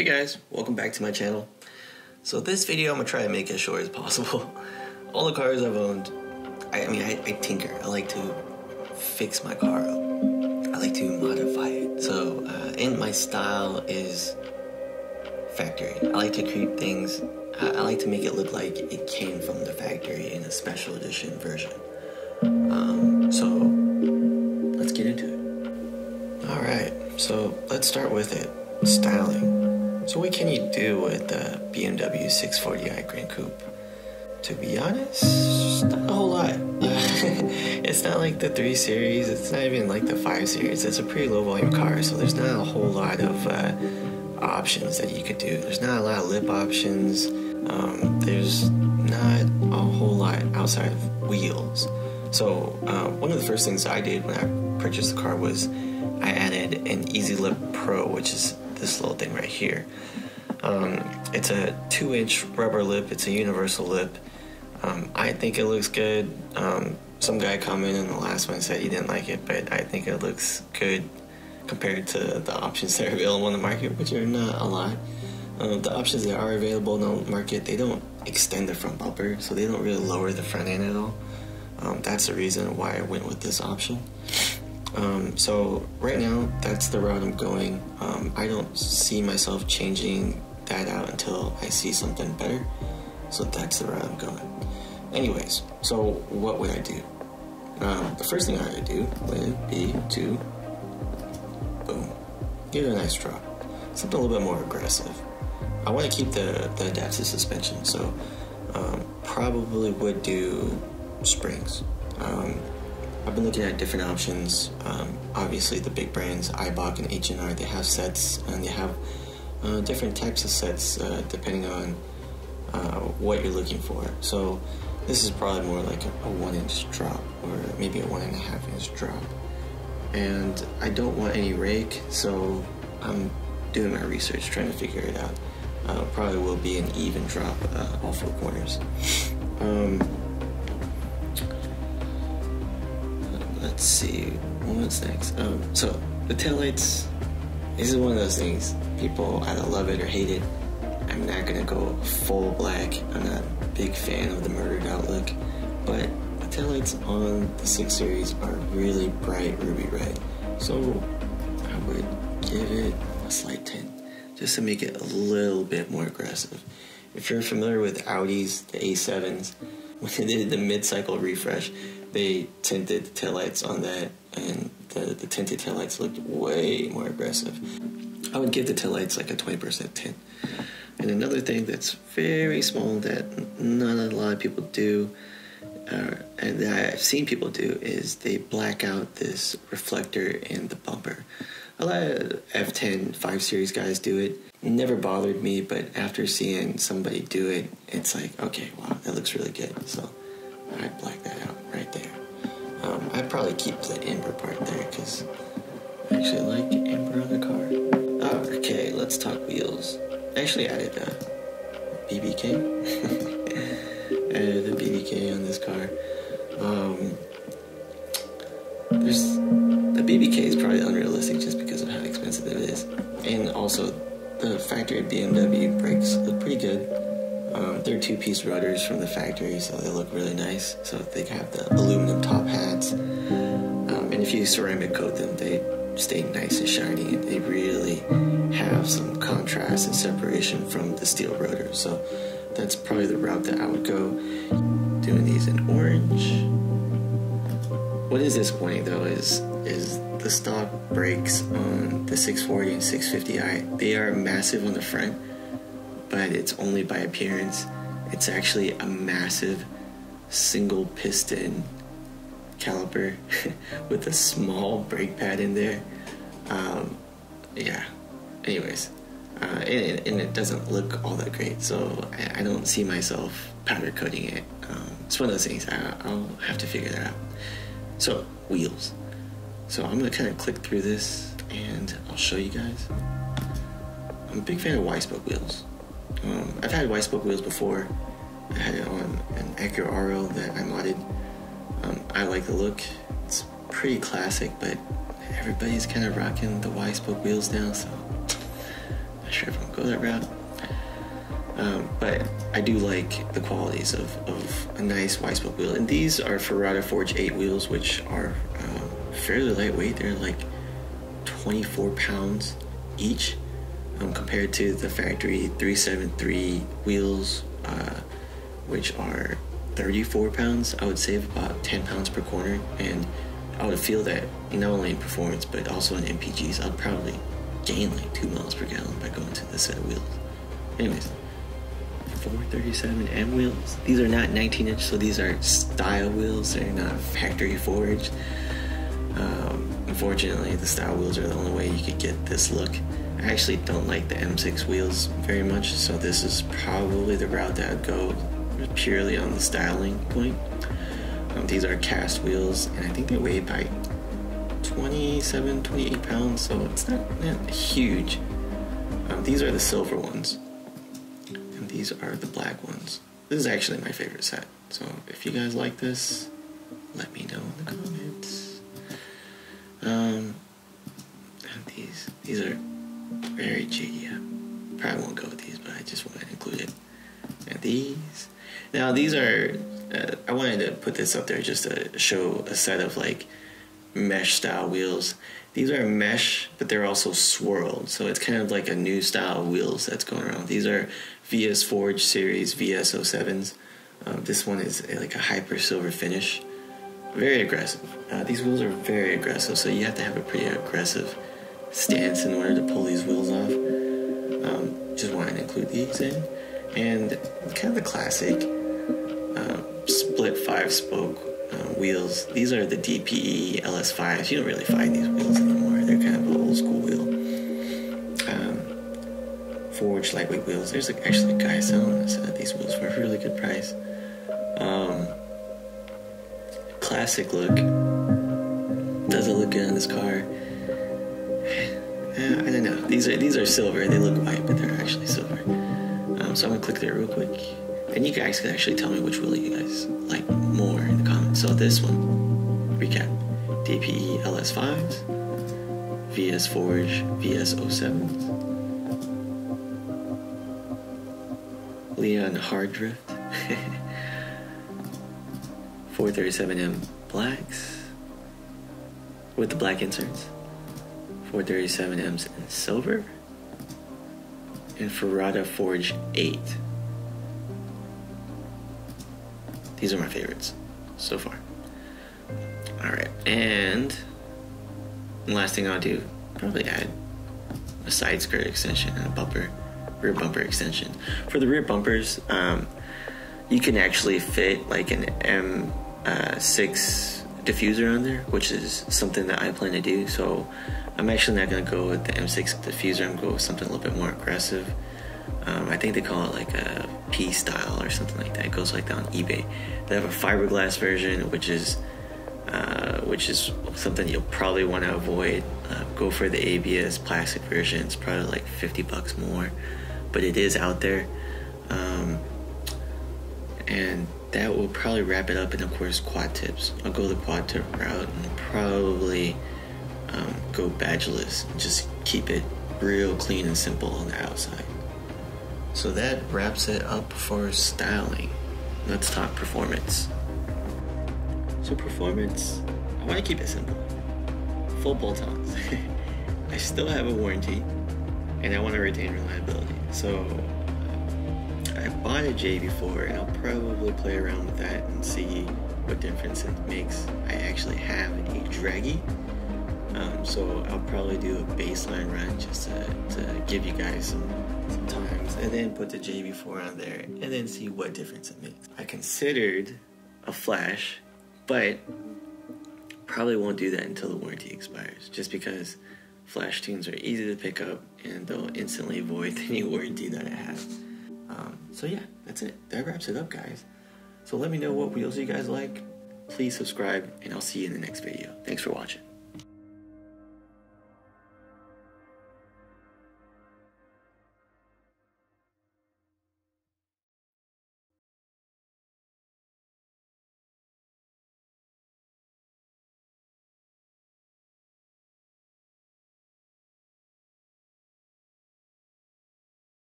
Hey guys, welcome back to my channel. So this video I'm gonna try to make as short as possible. All the cars I've owned, I tinker. I like to fix my car up. I like to modify it. So, and my style is factory. I like to create things. I like to make it look like it came from the factory in a special edition version. So let's get into it. All right, so let's start with it. Styling. So what can you do with the BMW 640i Gran Coupe? To be honest, not a whole lot. It's not like the 3 Series, it's not even like the 5 Series. It's a pretty low volume car, so there's not a whole lot of options that you could do. There's not a lot of lip options. There's not a whole lot outside of wheels. So one of the first things I did when I purchased the car was I added an Easy Lip Pro, which is this little thing right here. It's a 2-inch rubber lip. It's a universal lip. I think it looks good. Some guy commented in the last one and said he didn't like it, but I think it looks good compared to the options that are available on the market, which are not a lot. The options that are available on the market, they don't extend the front bumper, so they don't really lower the front end at all. That's the reason why I went with this option. So right now, that's the route I'm going. I don't see myself changing that out until I see something better. So that's the route I'm going. Anyways, so what would I do? The first thing I would do would be to, boom, give it a nice drop. Something a little bit more aggressive. I want to keep the adaptive suspension, so probably would do springs. I've been looking at different options. Obviously, the big brands, Eibach and H&R, they have sets, and they have different types of sets depending on what you're looking for. So this is probably more like a 1-inch drop, or maybe a 1.5-inch drop. And I don't want any rake, so I'm doing my research, trying to figure it out. Probably will be an even drop all 4 corners. Let's see, what's next? So the taillights, this is one of those things, people either love it or hate it. I'm not gonna go full black. I'm not a big fan of the murdered out look, but the taillights on the 6 Series are really bright ruby red. So I would give it a slight tint, just to make it a little bit more aggressive. If you're familiar with Audis, the A7s, when they did the mid-cycle refresh, they tinted the taillights on that, and the tinted taillights looked way more aggressive. I would give the taillights like a 20% tint. And another thing that's very small that not a lot of people do, and that I've seen people do, is they black out this reflector in the bumper. A lot of F10 5 Series guys do it. It never bothered me, but after seeing somebody do it, it's like, okay, wow, that looks really good. So I'd black that out right there. I'd probably keep the amber part there because I actually like amber on the car. Okay, let's talk wheels. I actually added a BBK. Added a BBK on this car. The BBK is probably unrealistic just because of how expensive it is. And also, the factory BMW brakes look pretty good. They're 2-piece rotors from the factory, so they look really nice. So they have the aluminum top hats. And if you ceramic coat them, they stay nice and shiny, and they really have some contrast and separation from the steel rotors. So that's probably the route that I would go. Doing these in orange. What is disappointing though is the stock brakes on the 640 and 650i. They are massive on the front, but it's only by appearance. It's actually a massive single piston caliper with a small brake pad in there. Yeah, anyways, and it doesn't look all that great, so I don't see myself powder coating it. It's one of those things, I'll have to figure that out. So, wheels. So I'm gonna kind of click through this and I'll show you guys. I'm a big fan of Y-spoke wheels. I've had Y-spoke wheels before. I had it on an Acura RL that I modded. I like the look. It's pretty classic, but everybody's kind of rocking the Y-spoke wheels now, so not sure if I'm gonna go that route. But I do like the qualities of a nice wide-spoke wheel. And these are Ferrata Forge 8 wheels, which are fairly lightweight. They're like 24 pounds each, compared to the factory 373 wheels, which are 34 pounds. I would save about 10 pounds per corner, and I would feel that not only in performance but also in MPGs, I'd probably gain like 2 miles per gallon by going to this set of wheels. Anyways, 437M wheels. These are not 19-inch, so these are style wheels. They're not factory forged. Unfortunately, the style wheels are the only way you could get this look. I actually don't like the M6 wheels very much, so this is probably the route that I'd go, purely on the styling point. These are cast wheels, and I think they weigh by 27, 28 pounds, so it's not huge. These are the silver ones, and these are the black ones. This is actually my favorite set, so if you guys like this, let me know in the comments. And these are very cheeky. Probably won't go with these, but I just wanted to include it. And these. Now these are, I wanted to put this up there just to show a set of like mesh style wheels. These are mesh, but they're also swirled, so it's kind of like a new style of wheels that's going around. These are VS Forge Series VS07s. This one is like a hyper silver finish. Very aggressive. These wheels are very aggressive, so you have to have a pretty aggressive stance in order to pull these wheels off. Just wanted to include these in. And kind of the classic split 5-spoke wheels. These are the DPE LS5s. You don't really find these wheels anymore. They're kind of an old school wheel. Forged lightweight wheels. There's actually a guy selling these wheels for a really good price. Classic look. Does it look good on this car? I don't know. These are silver. They look white, but they're actually silver. So I'm gonna click there real quick, and you guys can actually tell me which wheel you guys like more in the comments. So this one, recap: DPE LS5s, VS Forge VS07s, Leon Hard Drift, 437M blacks with the black inserts, 437Ms in silver, and Ferrata Forge 8. These are my favorites so far. Alright, and the last thing I'll do, probably add a side skirt extension and a rear bumper extension. For the rear bumpers, you can actually fit like an M6 diffuser on there, which is something that I plan to do. So I'm actually not going to go with the M6 diffuser. I'm going to go with something a little bit more aggressive. I think they call it like a P style or something like that. It goes like that on eBay. They have a fiberglass version, which is something you'll probably want to avoid. Go for the ABS plastic version. It's probably like $50 more, but it is out there. And that will probably wrap it up. And of course, quad tips. I'll go the quad tip route and probably go badgeless and just keep it real clean and simple on the outside. So that wraps it up for styling. Let's talk performance. So performance, I want to keep it simple. Full bolt-ons. I still have a warranty, and I want to retain reliability. So I bought a J before, and I'll probably play around with that and see what difference it makes. I actually have a draggy, so I'll probably do a baseline run just to give you guys some times, and then put the JB4 on there, and then see what difference it makes. I considered a flash, but probably won't do that until the warranty expires, just because flash tunes are easy to pick up, and they'll instantly void any warranty that I have. So yeah, that's it. That wraps it up, guys. So let me know what wheels you guys like. Please subscribe, and I'll see you in the next video. Thanks for watching.